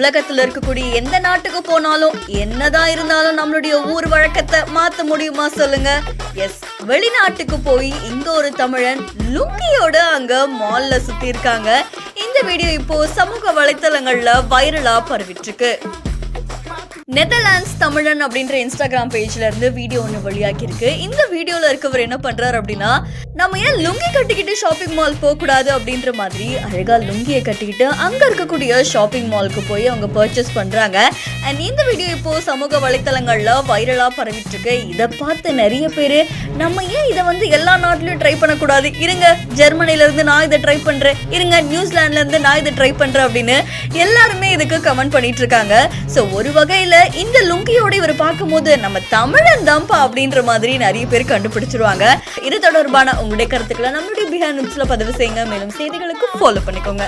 உலகத்துல இருக்கக்கூடிய எந்த நாட்டுக்கு போனாலும் என்னதான் இருந்தாலும் நம்மளுடைய ஊர் வழக்கத்தை மாத்த முடியுமா சொல்லுங்க? எஸ், வெளிநாட்டுக்கு போய் இங்க ஒரு தமிழன் லுங்கியோட அங்க மால்ல சுத்தி இருக்காங்க. இந்த வீடியோ இப்போ சமூக வலைத்தளங்கள்ல வைரலா பரவிட்டு இருக்கு. நெதர்லாண்ட்ஸ் தமிழன் அப்படின்ற இன்ஸ்டாகிராம் பேஜ்ல இருந்து வீடியோ ஒன்று வெளியாகி இருக்கு. இந்த வீடியோல இருக்கவர் என்ன பண்றாரு அப்படின்னா, நம்ம ஏன் லுங்கி கட்டிக்கிட்டு ஷாப்பிங் மால் போக கூடாது அப்படின்ற மாதிரி அழகா லுங்கியை கட்டிக்கிட்டு அங்க இருக்கக்கூடிய ஷாப்பிங் மாலுக்கு போய் அவங்க பர்ச்சேஸ் பண்றாங்க. அண்ட் இந்த வீடியோ இப்போ சமூக வலைத்தளங்கள்ல வைரலா பரவிட்டு இருக்கு. இதை பார்த்து நிறைய பேரு நம்ம ஏன் இதை எல்லா நாட்டிலயும் ட்ரை பண்ணக்கூடாது, இருங்க ஜெர்மனில இருந்து நான் இதை ட்ரை பண்றேன், இருங்க நியூசிலாந்துல இருந்து நான் இதை ட்ரை பண்றேன் அப்படின்னு எல்லாருமே இதுக்கு கமெண்ட் பண்ணிட்டு இருக்காங்க. ஸோ ஒரு வகையில இந்த லுங்கியோட இவர் பார்க்கும்போது நம்ம தமிழன் தான்ப்பா அப்படின்ற மாதிரி நிறைய பேர் கண்டுபிடிச்சிருவாங்க. இது தொடர்பான உங்களுடைய கருத்துக்களை நம்மளுடைய பிஹைண்ட் நியூஸ்ல பதிவு செய்யுங்க. மேலும் செய்திகளுக்கு ஃபாலோ பண்ணிக்கோங்க.